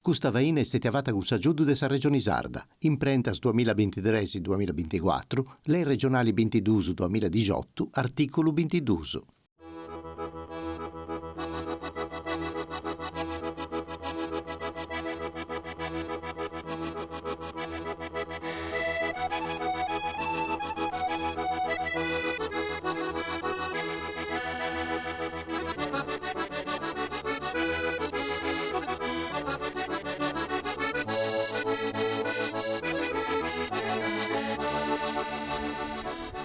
Questa vaina è stata fatta con s'aggiudo della regione sarda, imprentas 2023-2024, le regionali 22-2018, articolo 22.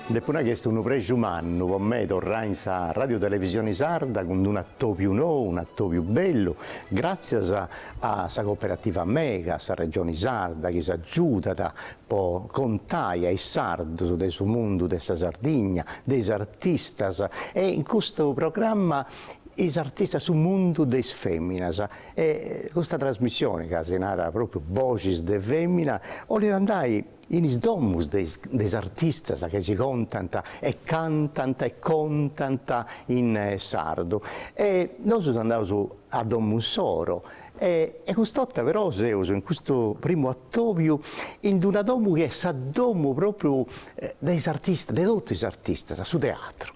Dopo che è un pregio umano, con me torna in sa Radio Televisione Sarda con un atto più nuovo, un atto più bello, grazie a sa cooperativa Mega, sa Regione Sarda, che si aiuta a contare ai sardi del suo mondo, della Sardegna, dei artisti, e in questo programma i artisti sul mondo delle femmine, e questa trasmissione che è nata proprio Voces de Femmina, voglio andare in domus dei artisti che si contano e cantano e contano in sardo. E noi siamo andati a Domus Soro e quest'volta però siamo in questo primo attovio in una domu che è sa domu proprio dei artisti, di tutti gli artisti, su teatro.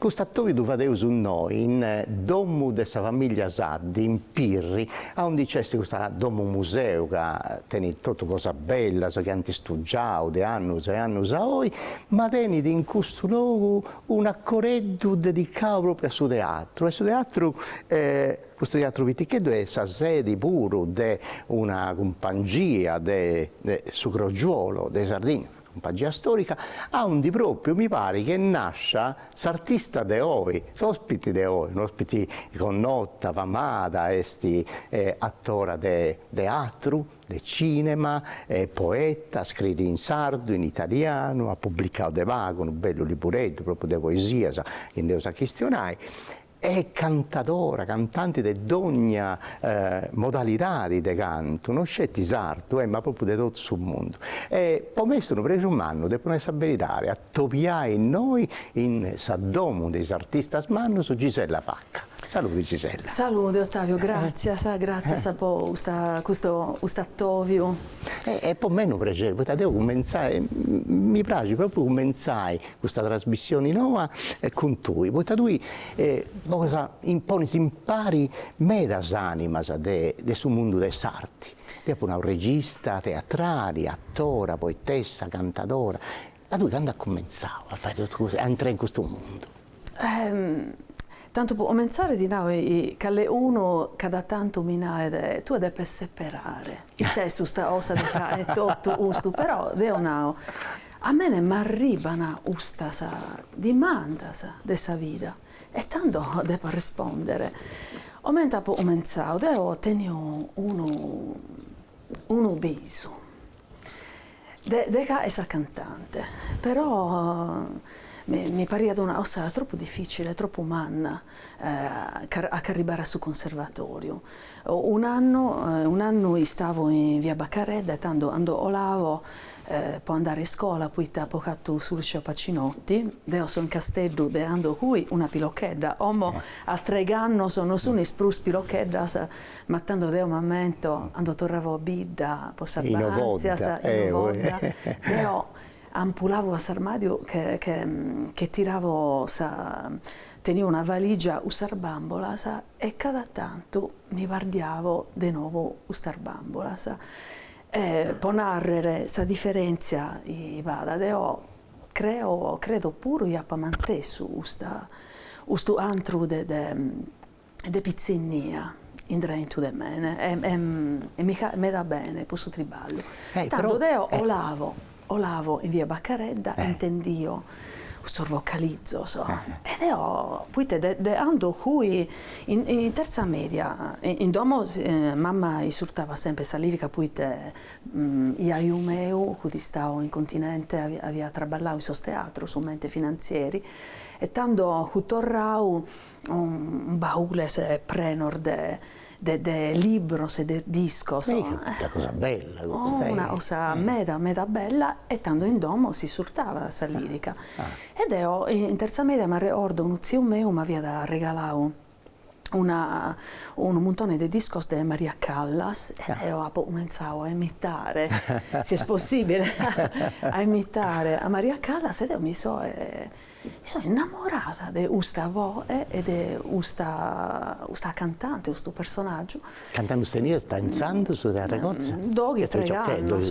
Questo attovio lo facciamo su noi, in domu della famiglia Saddi, in Pirri, dove c'è questo domu museo che tiene tutte cose belle, che hanno studiato di anni e anni a noi, ma tiene in questo luogo un accorreddo dedicato proprio a suo teatro. E su teatro, questo teatro Vitichetto è la sede pure di una compagnia su Crogiolo, di Sardegna. Compagnia storica, onde proprio mi pare che nasce l'artista di oggi, l'ospite di oggi, un ospite con nota, famata, attore di teatro, di cinema, poeta, scrive in sardo, in italiano, ha pubblicato De Vago, un bello liburetto proprio di poesia, che devo questionare. È cantatora, cantante di ogni modalità di canto, non c'è sardo, ma proprio di tutto il mondo. E poi sono preso un anno, devono abilitare a topiare noi in Saddomo dei artisti smanno su Gisella Facca. Saluti Gisella. Salute Ottavio, grazie, grazie per questo attovio. E poi me non piace, devo cominciare, mi piace proprio cominciare questa trasmissione nuova con tu. Poi tu impari me das animas del suo mondo dei sarti. Dopo un regista, teatrale, attore, poetessa, cantatora. Da tu quando ha cominciato a fare tutte cose, a entrare in questo mondo? Tanto può cominciare di noi che uno cada tanto minare tu devi separare il testo sta osa di fare tutto usto però de una a me ne m'arribana usta sa dimanda de sa vita e tanto devo rispondere o menta può cominciare devo tenere uno biso de che è sa cantante però mi pare una cosa troppo difficile, troppo umana a arrivare sul conservatorio. Un anno stavo in via Baccaredda e tanto andavo può andare a scuola, poi ho pocato sul liceo Pacinotti, io sono in Castello, ando qui una pilocchedda, a 3 anni sono su un sprus pilocchedda, ma tanto deo momento, ando tornavo a bidda, possa banzia, io ampulavo a s'armadio che tiravo, tenevo una valigia usar bambola e cada tanto mi guardavo di nuovo usar bambola. Per narrare sa differenza vada, credo pure io appamantesso usto antro de pizzinnia in dentro di me e mi dà bene questo triballo. Tanto deo olavo in via Baccaredda, intendio questo vocalizzo, ed io poi ando qui in terza media, in domo mamma esultava sempre sa lirica, poi io meu, quando stavo in continente, aveva traballato in sos teatro, su mente finanzieri, e tanto torrau un baule se prenor de libros e de discos. Una cosa bella. Una cosa meda bella e tanto in domo si surtava la lirica. Ed io in terza media mi ricordo un zio mio mi aveva regalato un montone de discos de Maria Callas e ho cominciato a imitare, se è possibile, a imitare a Maria Callas, ed io mi sono innamorata di questa voce e di questa cantante, questo personaggio. Cantando stenia, sta iniziando su da ragazza? 2-3 anni,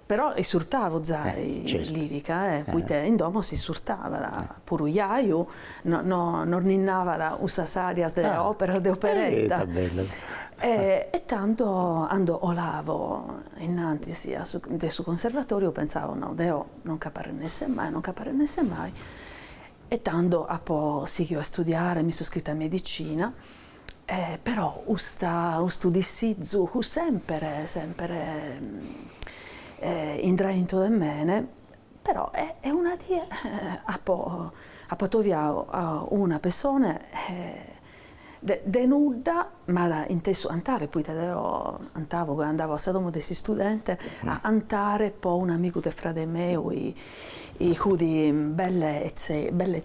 però esurtavo già certo. Lirica, poi in domo si surtava, pure io non ninnava da usas arias de opera, de operetta. E tanto ando olavo innanzi sia del suo conservatorio, pensavo no, deo non caparrenesse mai, e tanto a po' seguio a studiare, mi sono iscritta a medicina, però usta studisizzu sempre indrainto de mene, però è una di a po' toviao a una persona de nudda, ma da inteso antare, poi andavo a Sadomo desi studente a antare po' un amico de frade meu i cudi belle e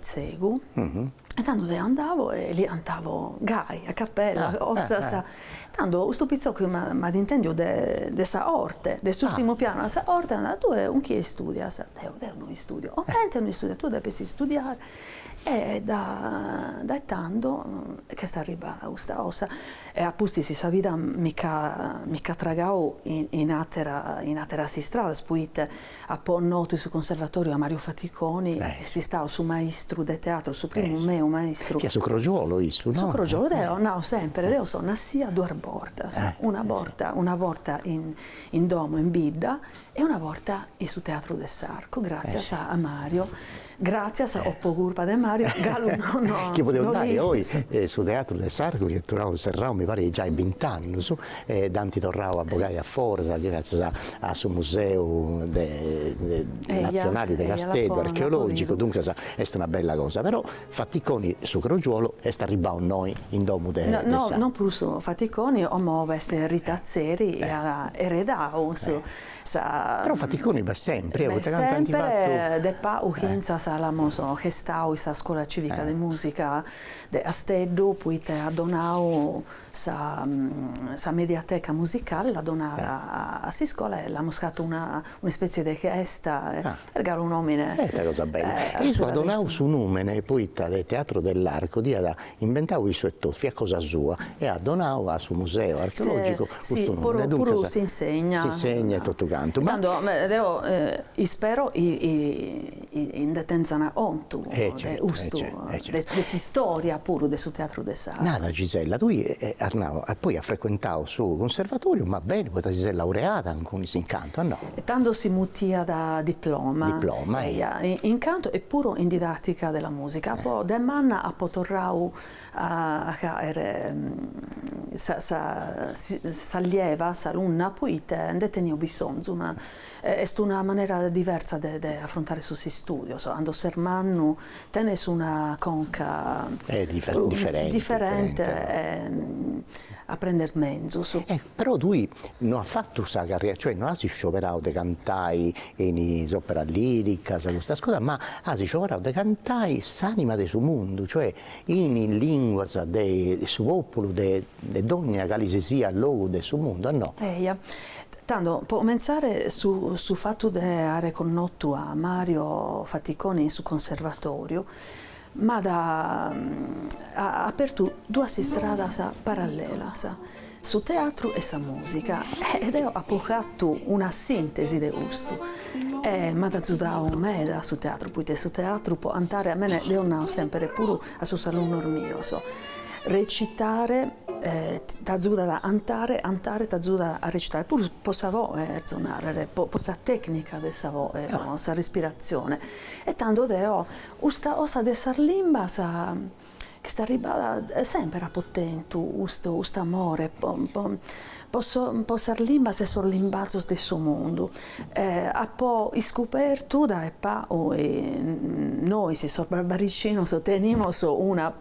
zegu. E tanto andavo e lì andavo gai, a cappella, tanto questo pizzocchio mi intendio de sa orte, del ultimo piano, sa orte, tu un chi studia, deo non studio, ovviamente non studia, tu devi studiare, e da tanto che sta arrivando questa ossa, e appunto si sa vita mica tragao in atera si strada, poi a po' noto sul conservatorio a Mario Faticoni, e si stava su maestro de teatro, su primo meo maestro. Che è su Crogiolo, no? Su Crogiolo, no, sempre, io sono sia due borta, una volta in domo, in Bidda, e una volta su Teatro del Sarco, grazie a Mario, grazie a Oppo Gurpa de Mario, Galo che potevo andare oggi su Teatro del Sarco, che tornavo Serrao, mi pare già 20 anni, Danti tornavo a Bogai a Forza, grazie a suo museo nazionale del Castello archeologico, dunque è una bella cosa, però Faticoni su Crogiolo è sta ribao noi in domo de no, non più su Faticoni, o veste ritazzeri e eredao però Faticoni va sempre, de pa uhinza salamoso gestau sa scuola civica di musica de Asteddu, poi te ha donato sa mediateca musicale, la donava a si scuola e l'ha moscato una specie di gesta, regalo un nomine. È una cosa bella. Io ho donato su numene, poi del Teatro dell'Arco, di inventavo i suoi toffi a cosa sua, e ha donato al suo museo archeologico questo nome. Pure si insegna. Si insegna tutto canto. Ma spero in detenzana ontu, de storia pure del suo Teatro del Sarco. Nada Gisella, tu poi ha frequentato su conservatorio, ma bene, poi si è laureata con in canto, no? E tanto si mutia da diploma in canto e pure in didattica della musica. Poi de manna a potorrau a s'allieva, s'alunna, poi te tenia bisogno, ma è una maniera diversa di affrontare su si studio. Ando sermannu, tenes una conca differente a prendere mezzo. Però tu non hai fatto questa carriera, cioè non hai scioperato di cantare in opera lirica, questa cosa, ma hai scioperato di cantare l'anima del suo mondo, cioè in lingua del suo popolo, di ogni che sia il luogo del suo mondo, no? Tanto, può pensare su fatto di aver conosciuto a Mario Faticoni su conservatorio, ma ha aperto due strade parallele, su teatro e sa musica, ed ho appocato una sintesi di gusto. Ma da giudao me su teatro, poi su teatro può andare a me, devo sempre pure a suo salone mio, recitare, t'ajuda da antare, t'ajuda a recitare, pure possa zonare, possa tecnica de savo, sa respirazione. E tanto deo, osa de sarlimba che sta arrivando sempre a potente, questo amore, posso limba se sono limbazos del suo mondo. A po' scoperto da noi si sono barbaricino, tenimos una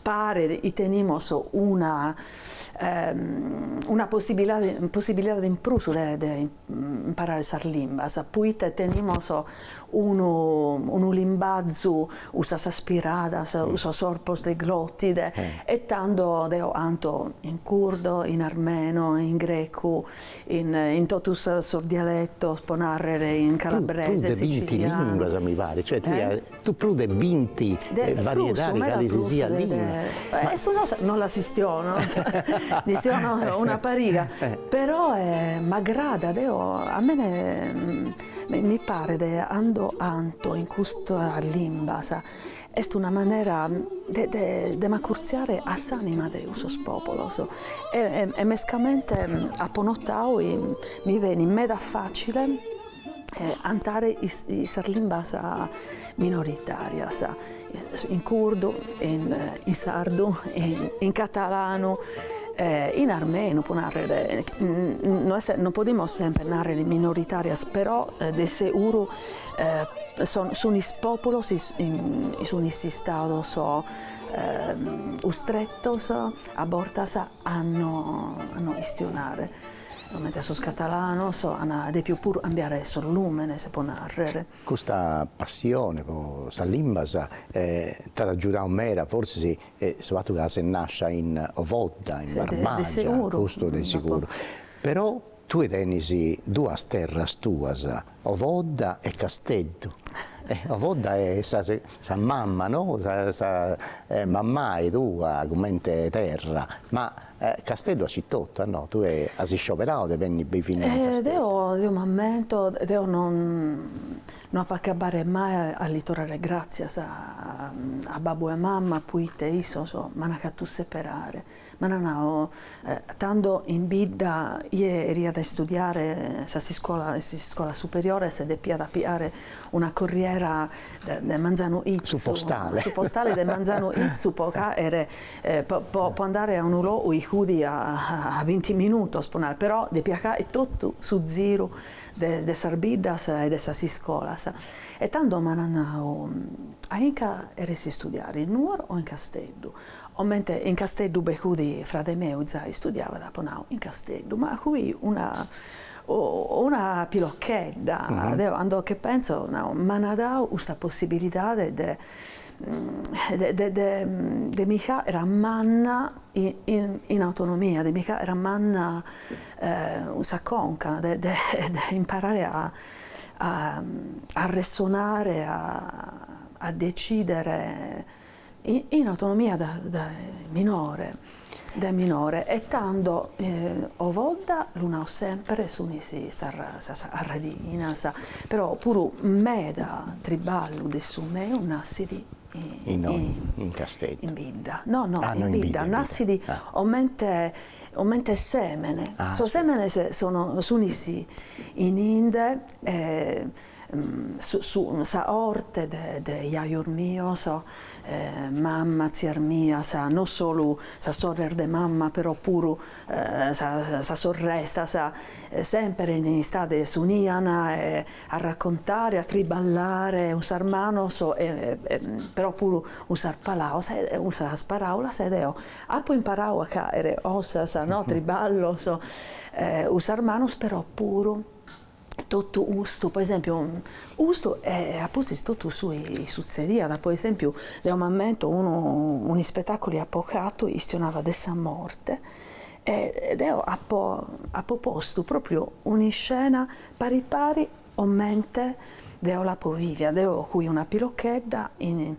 pare y tenimos una possibilità di impruso de imparare sar limbas. Poi tenimos un limbazzo, usas aspiradas, usos sorpos de glottide, e tanto deo anto in curdo, in armeno, in greco, in totus sor dialetto, sponarrere in calabrese, siciliano. Lingue, se mi pare, cioè tu più di 20 varietà di sia lingue. Non la sistiono, una pariga, però m'aggrada, a me mi pare che ando anto in questa lingua, è una maniera di macurziare a s'anima di usos populos, e mescamente a ponotau mi viene meda facile andare in lingua minoritaria, in curdo, in sardo, in catalano, in armeno, non possiamo sempre narrare minoritarias, però de sicuro sono i popoli, sono i stados ustrettos, abortas hanno istionare. Mentre sos catalano hanno di più pur cambiare sorlumene, se può narrare. Questa passione per la lingua ti ha aiutato mera, forse soprattutto che se nasce in Ovodda, in Barbagia, questo di sicuro. Però tu hai due terre tue, Ovodda e Castello. Ovodda è sa mamma, no? Sa mamma e tua come terra, ma Castello a città, no? Tu hai scioperato di venire bei fini in Castello. Io mi ammento, io non acabare mai a ritornare grazie a babbo e mamma, poi te iso, ma non tu separare. Ma non ho, tanto in vita io ero a studiare a scuola superiore, se deppia da piare una corriera del Manzano Izzu. Su postale del Manzano Izzu, può andare a un luogo i cudi a 20 minuti, però deppia è tutto su zero de Sarbidas e de sa scuola. E tanto mananao a Inca eresi studiare in Nuoro o in Castello. O mentre in Castello becudi fra de meu studiava da Ponau in Castello, ma qui una pilocchetta, andò che penso, ma ha dato questa possibilità de mica era manna in autonomia, de mica era manna saconca, de imparare a ressonare, a decidere in autonomia da minore. E tanto Ovodda l'una sempre sunisi arredina, però pure meda triballo di summeo nassi in Castello. In Bidda. No, in in Bidda. Nassi di omente semene. Semene sono sunisi in Inde, su sa orte de iaior mio, mamma, ziar mia, non solo sa sorrer de mamma, però pure sa sorresta, sempre in state s'uniana a raccontare, a triballare, usar manos, però pure usar palaus, usar paraulas, ed io appo imparau a caere osas, no, triballo, usar manos, però pure tutto usto, per esempio, usto è appunto tutto sui succedia, per esempio, da un momento un spettacolo appocato istionava dessa morte ed io ho posto proprio una scena pari o mente deo la povivia, deo cui una pilocchetta in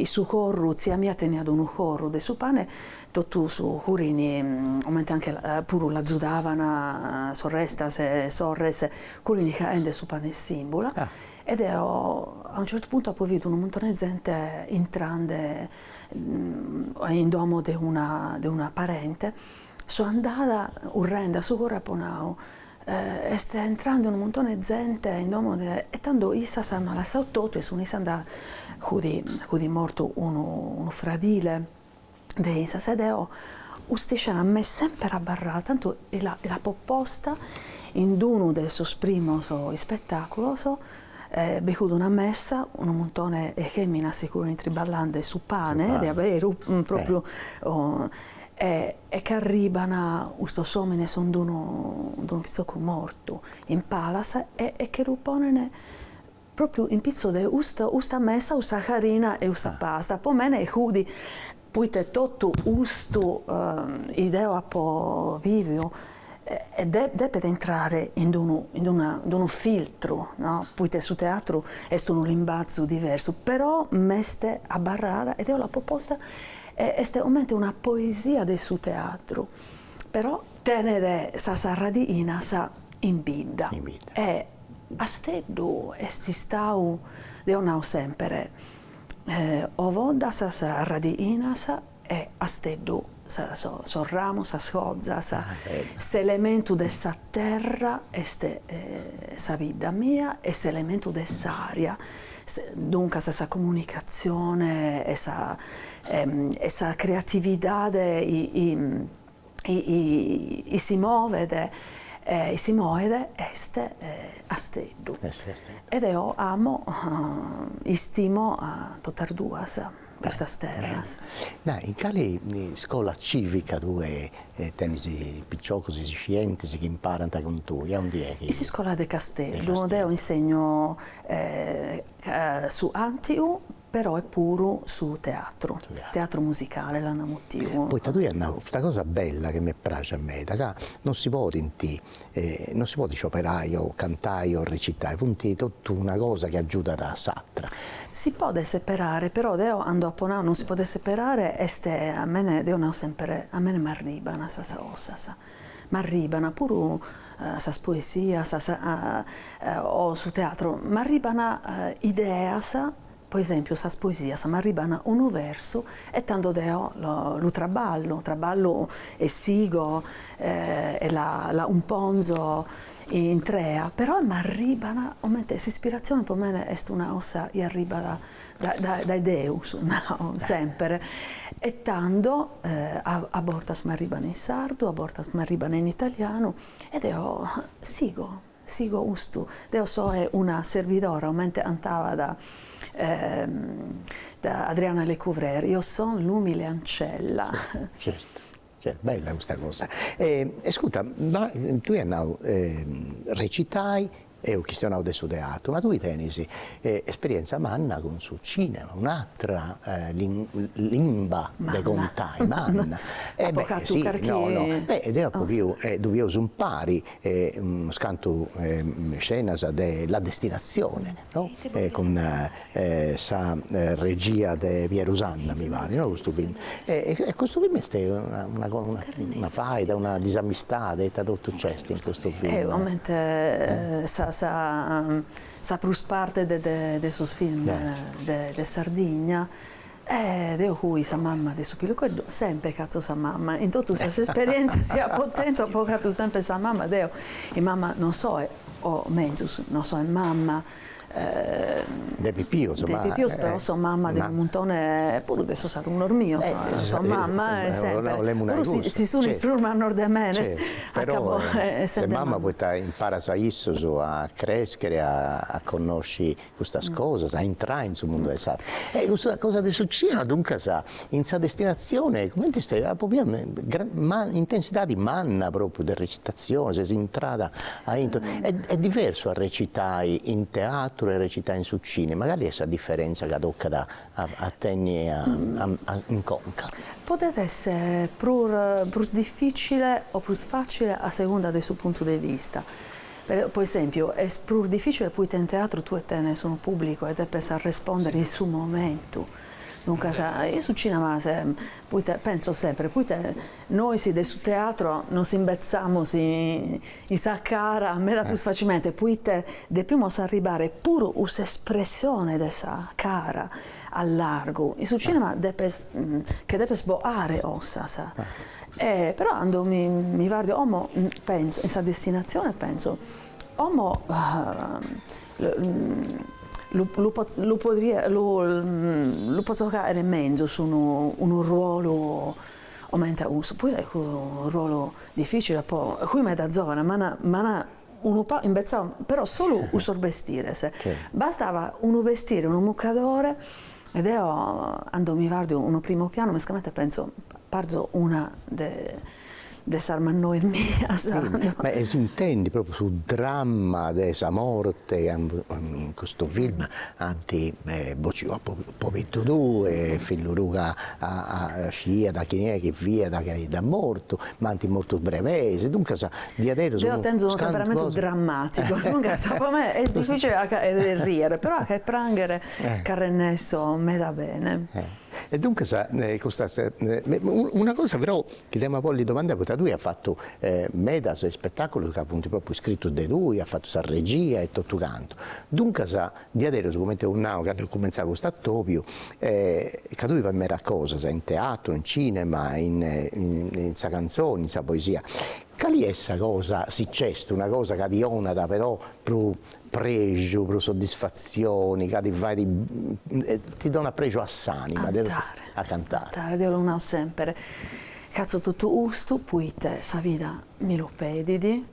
su corru, zia mia tenia un corru de su pane, tutto su curini, ovviamente anche pure la zudavana, sorresta, sorrese, curini che ende su pane simbola, ed io a un certo punto ho visto un montone di gente entrando in domo di una parente, sono andata urrenda su corra Ponau, sta entrando un montone di gente in domo e tanto issa sanno la sautotto e sono issa andata cudi morto uno fradile de issa sedeo ustisce a me sempre abbarrata tanto la proposta in uno dei suoi primi spettacoli bevuto una messa un montone e che mi assicuro in triballande su pane di avere proprio e che arrivano questo somene sono un pizzoco morto in palasa e che lo ponene proprio in pizzo de usta messa, usta farina e usta pasta, poi mene e hudi, puite tutto usto ideo a po' vivio, e deve entrare in un filtro, no? Puite su teatro è un limbazzo diverso, però meste a barrada ed è la proposta è ovviamente una poesia del suo teatro, però tenere sa radiina sa in bidda. E a steddu esti stau de onau sempre o vodda sa radiina sa e a steddu so ramo, sa schozza, s'elementu de sa terra este sa vita mia e s'elementu de s'aria. Dunque sa comunicazione e sa creatività si muove este a steddu. Ed io amo, istimo a tutte due queste terre. In quale scuola civica tu teni picciosi, scientisti che imparano con tu? In scuola di Castello, dove io insegno su Antiu, però è pure su teatro musicale, l'anno motivo. Poi tu hai una cosa bella che mi piace a me, non si può non si può scioperare o cantare o recitare, è tutta una cosa che aiuta da s'altra. Si può separare, però io ando a Ponau, non si può separare, a me mi arrivano pure sa poesia, o su teatro, mi arrivano idee, per esempio, sa poesia, mi arrivano un verso e tanto lo traballo e sigo e la un ponzo in trea, però mi arrivano, questa ispirazione per me è una cosa che arriva da Deus, no? Sempre. E tanto a volte mi arrivano in sardo, a volte mi arrivano in italiano ed io sigo usto. Io sono una servidora, ovviamente andava da Adriana Lecouvreur, io sono l'umile ancella. Certo. Bella questa cosa. Ascolta, tu recitai e ho chiesto adesso teatro, ma tu tenisi esperienza manna con sul cinema, un'altra lingua de contai, manna. Ed è proprio dubioso un pari, scanto scena della destinazione, no? Con sa regia di Piero Usanna, mi pare, no? Questo film. E questo film è una faida, una disamistà, è tutto questo in questo film. Ovviamente sa plus parte de sus film de Sardegna io cui sa mamma de su piluco sempre cazzo sa mamma in tutte queste esperienze sia potente ho pocato sempre sa mamma deo e mamma non so o mezzo non so è mamma De Pipio, però sono mamma di un montone, pure adesso sarà un ormio, sono mamma sempre. Si sono esprime a nord di me, però se mamma poi impara a crescere, a conoscere queste cose, a entrare in mondo esatto. E questa cosa che succede, dunque, in questa destinazione, come ti stai? Intensità di manna proprio di recitazione, se si entrata è diverso a recitare in teatro e recitare in sul cinema, magari questa differenza che tocca a tenni in conca. Potete essere più difficile o più facile a seconda del suo punto di vista. Per esempio, è più difficile poi in teatro tu e te ne sono pubblico e devi rispondere in suo momento. Dunque, io sul cinema penso sempre, noi del teatro non si imbezziamo in sa cara, a me da più facilmente, poi dobbiamo arrivare pure un'espressione di sa cara al largo. E sul cinema che deve sboare ossa, però quando mi guardo, penso, in sa destinazione penso, lo posso giocare mezzo su un ruolo aumenta uso, poi è un ruolo difficile, poi qui mi da zona, ma uno però solo uso vestire, bastava uno vestire, un muccadore ed io quando mi guardo uno primo piano, mescamente penso parzo una desarmannò in mia. Sì, ma si intende proprio sul dramma della morte in questo film anti Boccio Povetto 2, figlio Luca a scia da chi è che via da morto, ma anti molto brevese, dunque sa diadero io tengo un temperamento drammatico, dunque per me è difficile ridere, però che prangere carrenesso me da bene. E dunque Costanza, una cosa però che diamo poi le domande, perché lui ha fatto Medas spettacolo che ha appunto proprio scritto di lui, ha fatto sa regia e tutto canto. Dunque di adesso come un nao che ha cominciato questo attopio, che lui va a mera cosa, in teatro, in cinema, in sa canzone, in sa poesia. Qual è questa cosa, se c'è una cosa che ti onata però più pregio, più soddisfazione, che ti dà un pregio a s'anima a cantare? Io lo unao sempre. Cazzo tutto usto, puite sa vita mi lo pedidi,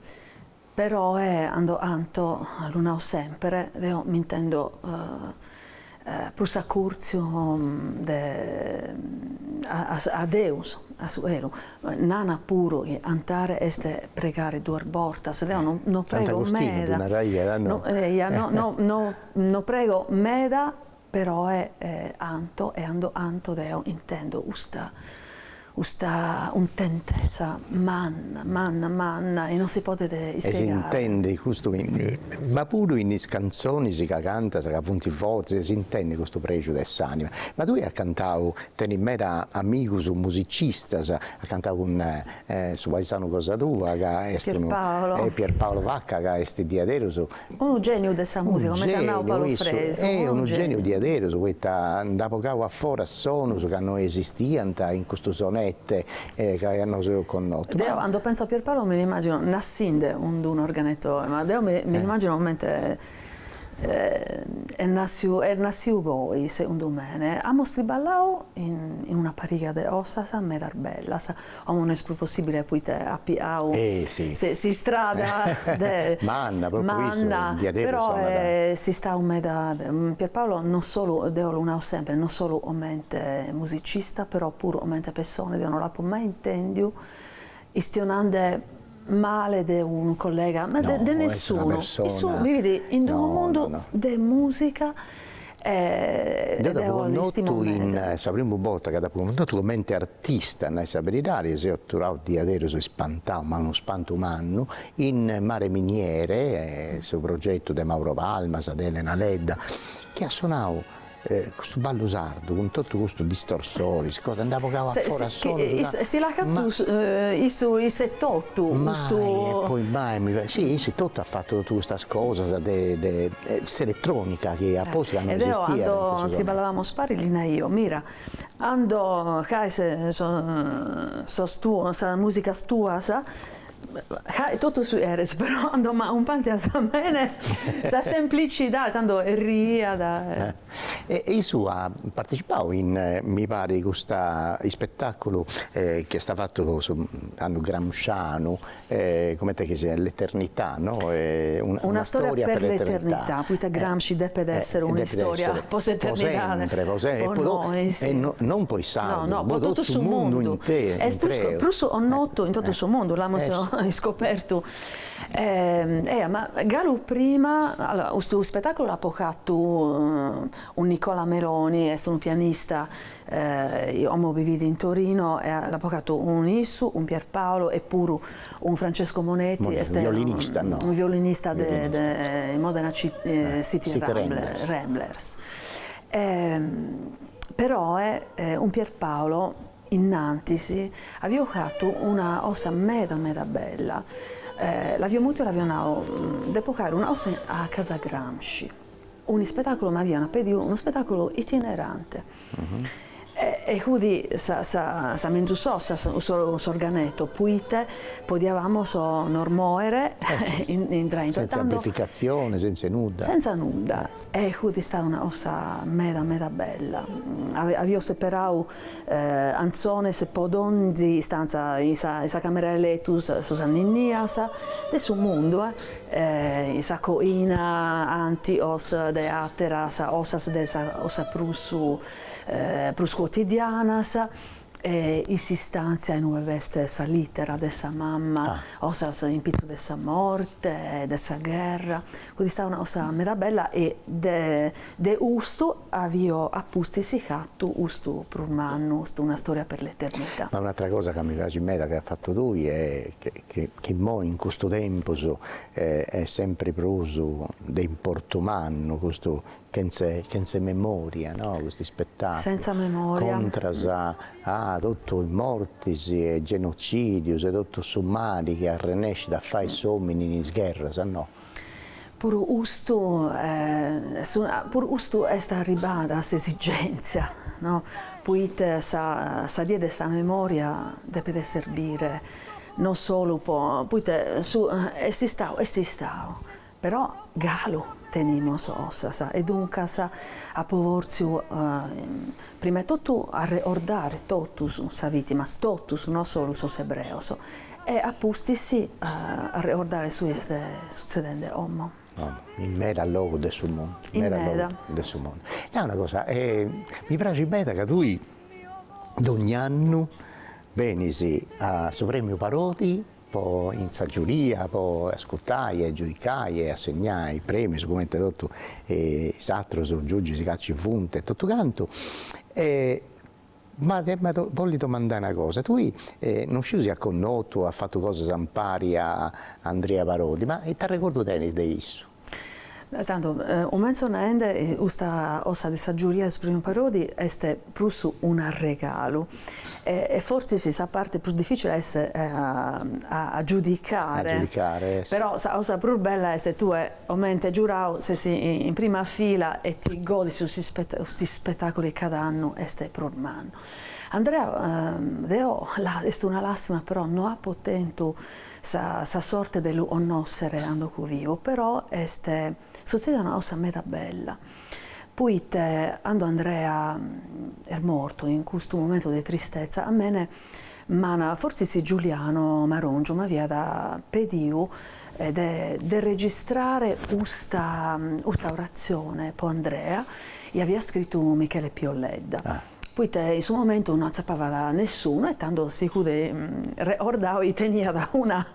però ando anto l'unao sempre, io mi intendo prusa curzio a Deus, a suelo, nana puro antare este pregare duer bortas, io non prego meda, no prego meda, però è anto e ando anto deo intendo usta un tentesa manna e non si può spiegare. E si intende questo, ma pure in canzoni si canta, si punti forze, si intende questo pregio dell'anima. Ma tu hai cantato, teni mera amico su musicista, ha cantato con su Paesano Cosa Tua, che è Pierpaolo Vacca, che è sti diadero su un genio della musica, come chiamavo Paolo Fresu. È un genio diadero su questa da poco a fuori a sono che hanno esistiano in questo sonetto che hanno connotto. Quando penso a Pierpaolo mi immagino nassinde un organetto, ma mi immagino mentre nasciu goi secondo me. Amo striballao in una pariga de ossasa medar bella, amo non è più possibile poi te a piau si strada de manna però si sta un meda Pierpaolo non solo devo unao sempre, non solo omente musicista, però pure omente persone che non la può mai intendiu istionande male di un collega, ma di nessuno. Mi vedi in un mondo di musica sapremo volta che dopo un tu mente artista non sapere se ho trovato di adesso spantato ma uno spanto umano in Mare Miniere sul progetto di Mauro Palma, di Elena Ledda, che ha suonato questo ballo sardo con tutto questo distorsore, andavo fuori a suono. Si l'ha catto i 78 e poi mai sì, i 78 ha fatto tutte queste cose elettronica che apposta non esisteva. Quando ci ballavamo sparilina io, mira, ando sa musica stua, sa tutto su Eres, però ando ma un panzia sa bene, sa semplicità, tanto ria e su ha partecipato in mi pare in questo spettacolo che è stato fatto su anno Gramsciano come te che sia l'eternità, no? Una storia per l'eternità, poi Gramsci deve essere una storia post-eternitale non puoi salvo no, tutto sul mondo è plus o noto in tutto il suo mondo l'amo scoperto ma Galo prima allora questo spettacolo l'ha pocato un Nicola Meloni è stato un pianista io amo vivere in Torino l'ha pocato un Issu, un Pierpaolo e pure un Francesco Monetti un violinista di Modena City Ramblers però un Pierpaolo innanzi avevo fatto una ossa meda bella, l'avevo molto d'epocare una ossa a Casa Gramsci, un spettacolo ma uno spettacolo itinerante. E quindi sa mezzo sorganetto puite podiavamo normoere in senza amplificazione, senza nuda e quindi è stata una ossa meda bella avevo separato anzone se podonzi stanza in sa camera lettus Susanninnias adesso un mondo sa coina anti os de atera sa osas de sa osa prus quotidianas e si stanzia in una veste sa littera dessa mamma, osa in pizzo dessa morte, dessa guerra, quindi sta una cosa meda bella e de usto avio appusti si catto usto prurmanno, una storia per l'eternità. Ma un'altra cosa che mi piace meda che ha fatto lui è che mo in questo tempo è sempre proso di importo manno, questo che non si memoria, no? Questi spettacoli. Senza memoria. Contra tutto i mortis e genocidio, e tutto sommali che arrenesce da fare sommi in guerra, sa no? Pur usto è sta arrivata questa esigenza, no? Poite sa die de sa memoria deve servire non solo poite esti stau, però galo tenimos ossa, e dunque a povorzio prima di tutto a ricordare totus sa vittimas, totus, non solo sos ebreos, e appustisi a ricordare su queste succedende ommo. In mera luogo del suo mondo. In mera. È una cosa, mi piace bene che tu ogni anno venisi a Sovremio Parodi, poi in giuria, poi ascoltare e giudicare e assegnare i premi, come tutto, esatto, sono giudici, si caccia in fonte e tutto canto. Ma voglio domandare una cosa, tu non scusi a connotto, ha fatto cose zampari a Andrea Parodi, ma ti ricordo bene di isso? Tanto, un menzionante, questa ossa di giuria del primo Parodi è plus un regalo e forse si sa parte più difficile è a giudicare. A giudicare, sì. Però la cosa più bella è se tu ovviamente giurao, se sei in prima fila e ti godi su questi spettacoli cada anno e stai prurmando. Andrea deo è una lastima, però non ha potento sa sorte dell'onnossere ando vivo, però succede una cosa meda bella. Poi quando Andrea è morto in questo momento di tristezza, a me mana forse si Giuliano Marongio mi aveva da pediu di registrare questa orazione per Andrea e aveva scritto Michele Piolledda. Poi in suo momento non sapeva da nessuno e tanto si ricordava e tenia da una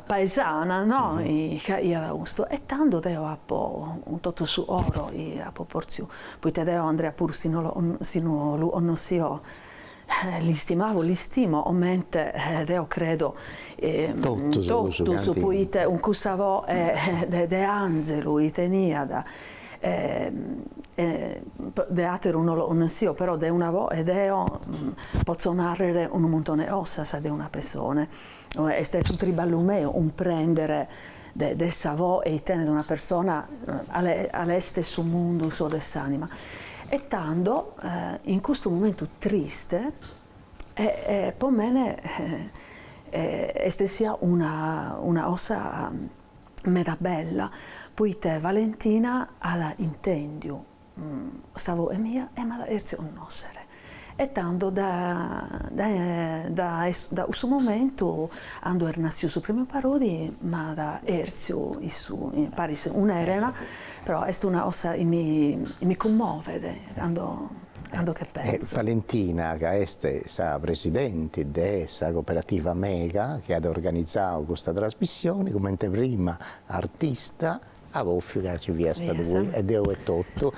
paesana, no? E tanto deo un tutto su oro e a proporzione. Poi te deo Andrea pur sino lo onnosio l'istimo, ovviamente deo credo tutto su poi un cusavò de Angelo e tenia da teatro non sia, però de una voce posso narrare un montone ossa sa de una persona e stai su triballumeo un prendere de savò e tenere di una persona all'este sul mondo suo dell'anima e tanto in questo momento triste per me sia una ossa meda bella. Poi Valentina alla intendio stavo e mia e ma erzi onnossere e tanto da questo momento ando nascio su primo Parodi ma da erzio pare un'erena però è una ossa mi commuove ando che penso. Valentina che è sa presidente della cooperativa Mega che ha organizzato questa trasmissione come prima artista a voffio che ci via sta lui ed è tutto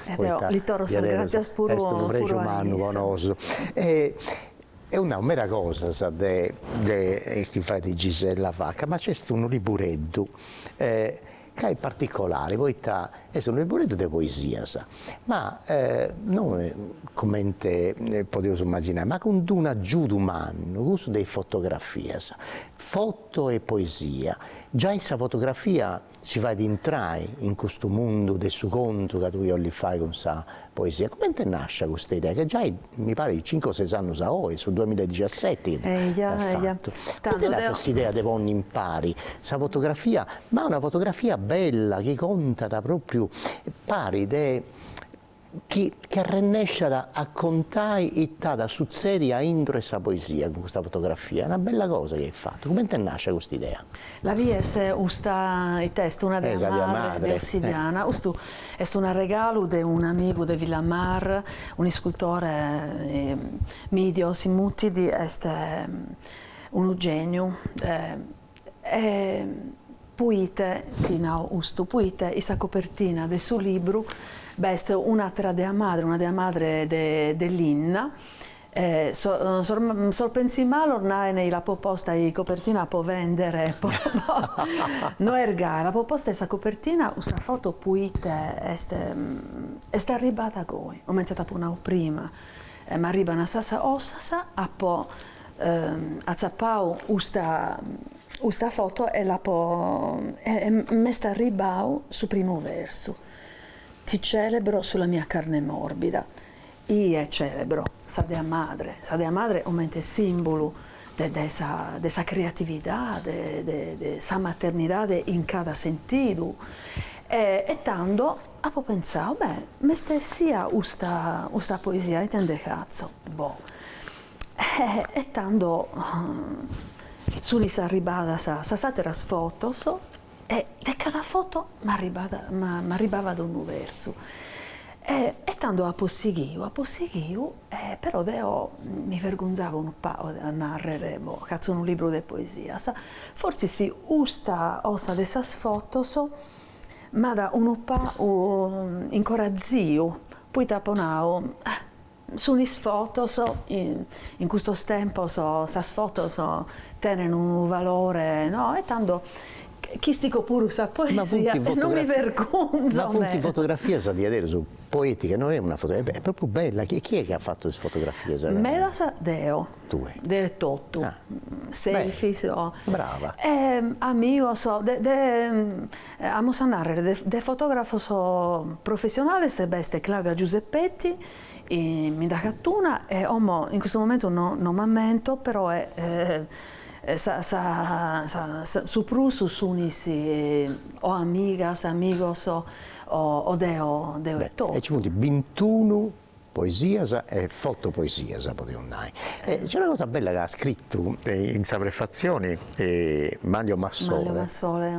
litoro grazie a spuro è una mera cosa sa che fa di Gisella Vacca ma c'è un liburetto che è particolare, poi è un liburetto di poesia, sa. Ma non come potevo immaginare, ma con un aggiunto umano, uso di fotografie, sa. Foto e poesia. Già questa fotografia si va ad entrare in questo mondo del suo conto che tu gli fai con questa poesia. Come te nasce questa idea? Che già mi pare 5-6 anni fa, sul 2017 fatto. Come nasce questa idea di non impari questa fotografia, ma una fotografia bella che conta da proprio pari che rennesce a contare da su serie a intro e sa poesia con questa fotografia. È una bella cosa che hai fatto. Come te nasce questa idea? La viese usta il testo, una della madre di Ossidiana. Ustu è un regalo di un amico di Villamar, un scultore medio, si muti di este un genio. Puite, Tina Ustu, puite, questa copertina del suo libro, best un'altra della madre dell'Inna. Sorpensi male ormai la proposta di copertina può vendere, no erga, la proposta di questa copertina, questa foto puite, è arrivata a voi, ho menzionato una prima, ma arriva una sassa ossasa, a po' a zappau questa foto e la po' è messa a ribau su primo verso. Ti celebro sulla mia carne morbida. Io celebro sa dea madre ovviamente è simbolo dessa creatività, de sa maternità in cada sentido. E tanto ho pensato, me stessia usta poesia, e tende cazzo, boh. E tanto sono arrivata sa satira fotos e cada foto mi arrivava ad un verso. E tanto a possighio, però mi vergonzavo un po' a narrare, cazzo un libro di poesia. Forse si usta osa di queste fotos, ma da un po' incoraggio, poi taponavo. Su queste foto, in questo tempo, queste foto tenen un valore, no? E tanto chi stico pure sa poesia e non mi vergogno. Ma fotografie sa di vedere su poetica, non è una fotografia, è proprio bella. Chi è che ha fatto queste fotografie? Me la sa Deo. Tu? De tutto. Selfie. Brava. Amico, amo sanare, de fotografo professionale se beste Claudia Giuseppetti, mi da cattuna e in questo momento non mi ammento, però è su prusu sunisi o amigas, amigos o deo e tutto. E ci sono 21 poesie e fotopoesie, potevo dire. C'è una cosa bella che ha scritto in questa prefazione Manlio Massole.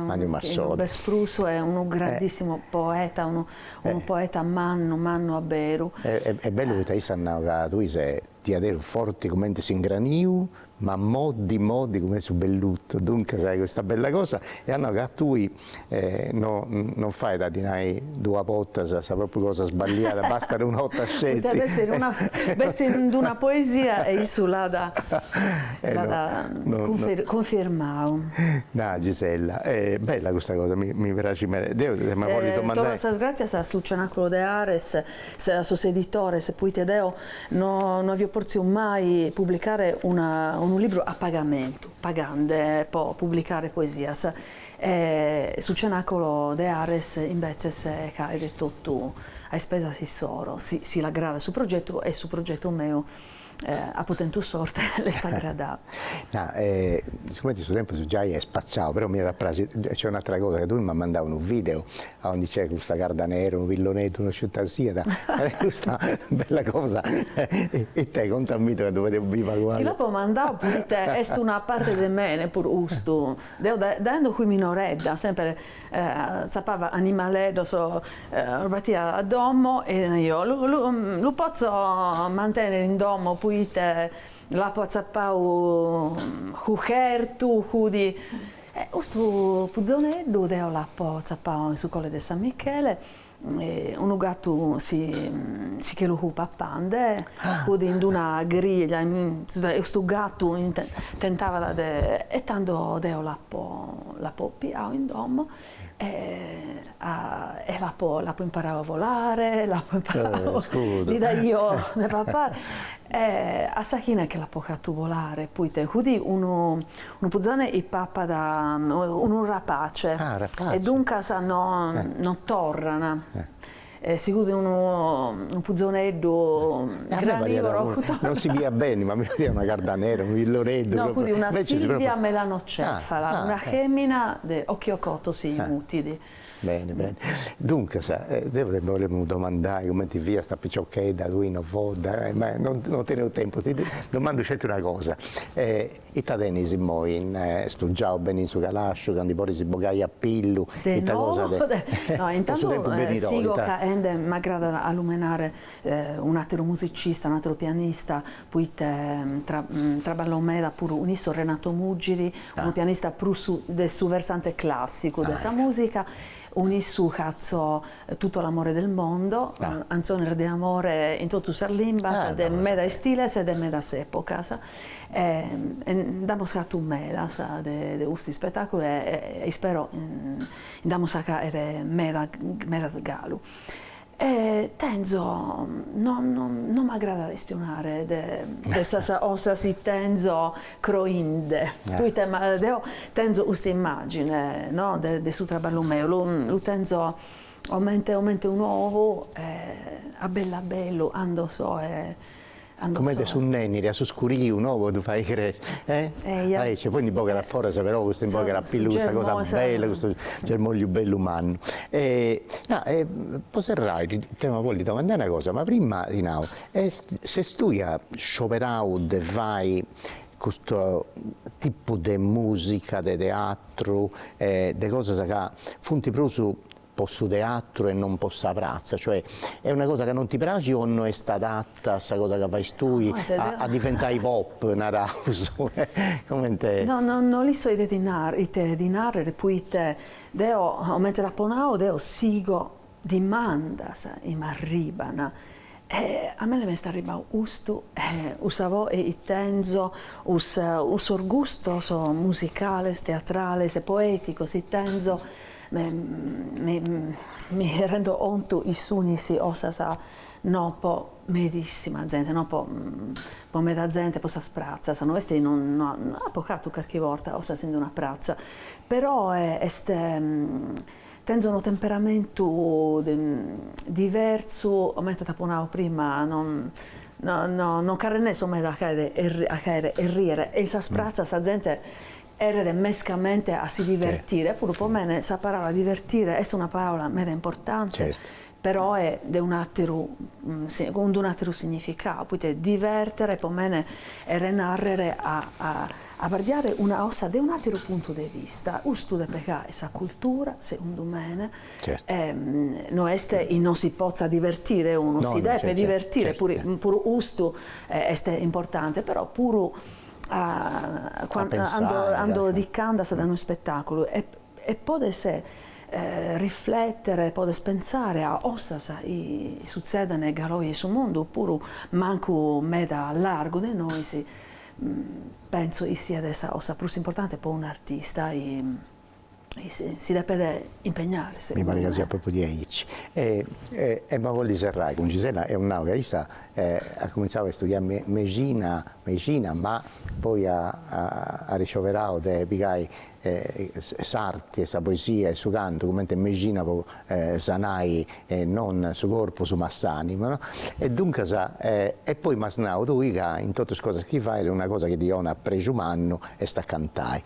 Manlio Massole. Bespruso è un grandissimo poeta, un poeta manno a Beru. È bello che tu sei di avere forte come si ingraniu, ma modi come su bellutto, dunque sai questa bella cosa e hanno che tu non fai da dinai due volte sa proprio cosa sbagliata, basta una volta scelti. Questa è una poesia e isolata confermavo. No Gisella, è bella questa cosa, mi piace, ma voglio domandare. Todas gracias a su Cenacolo de Ares, a sus editores, poi te deo non vi porzio mai pubblicare un libro a pagamento, pagande, può pubblicare poesia. Su Cenacolo de Ares invece se hai detto tu, hai spesa si soro, si la grada su progetto e su progetto mio a potente sorte le sta gradando. No, siccome questo tempo già è spazzato, però mi da prasi, c'è un'altra cosa che tu mi mandavi un video dove c'è questa carda nera, un villonetto, una sciuttasia, questa bella cosa e te contammi dove devo vivere qua. Ti la può mandare pure te, è una parte di me, pur usto, dando qui minoredda, sempre sapeva animaledo, robatia a domo e io lo posso mantenere in domo poi la pozzappau cucertu cudi questo puzzoneddu deo la pozzappau su colle de San Michele un gatto si che lo pappande cudi in una griglia questo gatto tentava e tanto deo la po piao in domo e la po imparava a volare, la po imparava lì da io da papà a Sachina che la può volare, poi te cudi uno puzzone e pappa da un rapace, rapace. E dunque non tornano. sicuro un puzzoneddo granivoro. Non si via bene, ma mi vede una cardanera, un villoreddo. No, quindi una Silvia proprio... melanocefala, una femmina di occhio cotto si mutidi. Bene, bene. Dunque, volevo domandare come ti via sta picciocchetta, lui non foda, ma non tenevo tempo. Ti domando una cosa. I tadenisi studiavo bene su Galascio, quando poi si bogai a pillu, no, intanto sigo che mi aggrada alluminare un altro musicista, un altro pianista, poi traballo me pure un Renato Muggiri, un pianista del suo versante classico della musica. Unissu cazzo tutto l'amore del mondo, canzone di amore in tutte le lingue, del meda stiles e del meda epocas. Andiamo scatto un meda di questi spettacoli e spero andiamo a era meda galu. Tenzo non mi aggrada gestionare questa ossa si tenzo croinde poi tenzo questa immagine no del suo traballo mio lo tenzo aumente un uovo a bello ando so come su nenni, su scuri un uovo tu fai crescere, poi in bocca da fuori se però questo in bocca da pillusa, cosa bella, questo germoglio bello umano. Poserrai, ti voglio domandare una cosa, ma prima di now, se tu hai scioperato e fai questo tipo di musica, di teatro, di cose che funti più su posso teatro e non posso a prazza, cioè è una cosa che non ti piace o non è stata adatta a questa cosa che fai tu a diventare pop, una house? No, non li so di dinare, poi deo mentre da ponao deo sigo di mandas in arribana. A me mi sta arrivando usto, usavo e tenzo, us orgusto musicale, teatrale, poetico, si tenzo. Mi rendo conto i suni si osasa no po medissima gente no po meda gente possa sprazza sono questi non ha pocato qualche volta osa essendo una prazza però tengono un temperamento diverso mentre taponavo prima non carne so da caere e rire e sa sprazza sa gente era mescamente a si divertire, pure per me questa parola divertire è una parola mega importante, certo. Però è di un altro significato, poi divertere per me è renarrere a guardare una ossa da un altro punto di vista, usto de pecare questa cultura, secondo me, certo. Non si possa divertire uno, si deve divertire, certo. pure usto è importante, però pure quando ando di candas da uno spettacolo e può riflettere, può pensare a cosa succede nel galoi sul mondo oppure manco meda largo di noi penso che sia questa cosa più importante per un artista si deve impegnare. Mi pare che sia proprio di Aici. Ma voglio serrare con Gisela, è un'auga, ha cominciato a studiare medicina, ma poi ha ricoverato di pigai sarti e sa poesia e su canto, come in medicina sanai non su corpo, su massanima, no? E dunque e poi masnao tu in tutte le cose che fai è una cosa che ti ha preso umano e sta a cantare.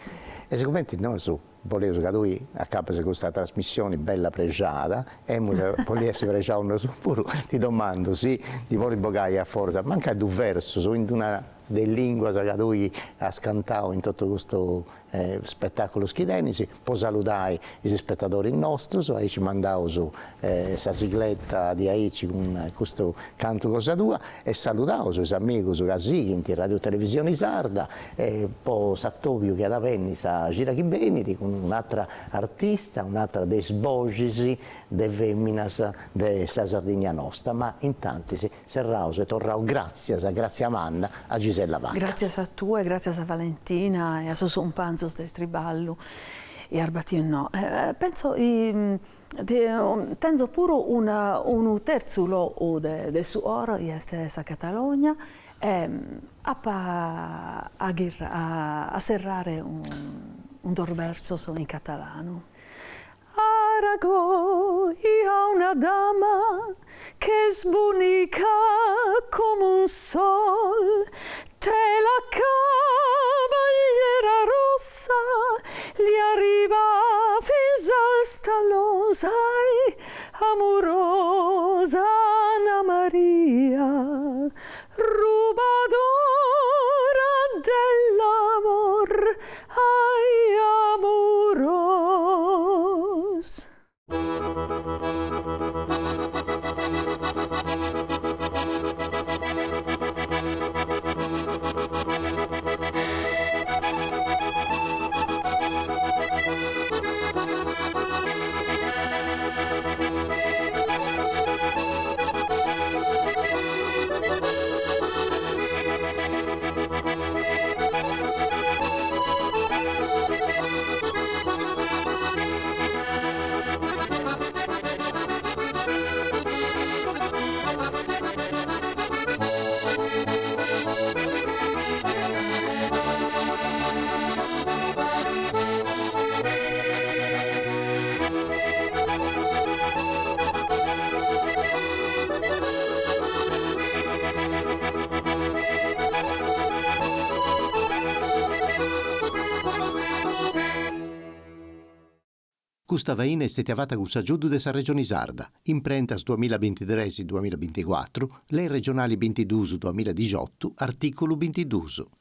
E siccome non so, volevo che lui a capo di questa trasmissione bella pregiata e volevo essere pregiato su pure ti domando sì di vuole bogare a forza manca due verso su in una delle lingue che lui ha scantato in tutto questo spettacolo schidenisi, poi salutare i spettatori nostri, e ci mandavo su questa sigletta di Aici con questo canto cosa tua e salutavo i amici su Casì, in Radio Televisione Sarda, e poi Sattovio che da Venni sta gira chi Beniti con un'altra artista, un'altra dei sbogisi, dei femminas della Sardegna nostra, ma in tanti si serrao e torrao grazie a Manna, a Gisella Vacca. Grazie a tu e grazie a Valentina e a Soso un panzo del Triballo e Arbatio no. Penso tengo pure un terzo lo del suo e stessa Catalogna a serrare un dorverso in catalano. Sarago, io una dama che sbunica come un sol, te la cavaliera rossa gli arriva fino al stallo, sai, amorosa Anna Maria, rubadora dell'amor, ai amoros. Questa veina è stata fatta con l'aiuto della Regione Sarda, imprentas 2023-2024, le regionali 22-2018, articolo 22.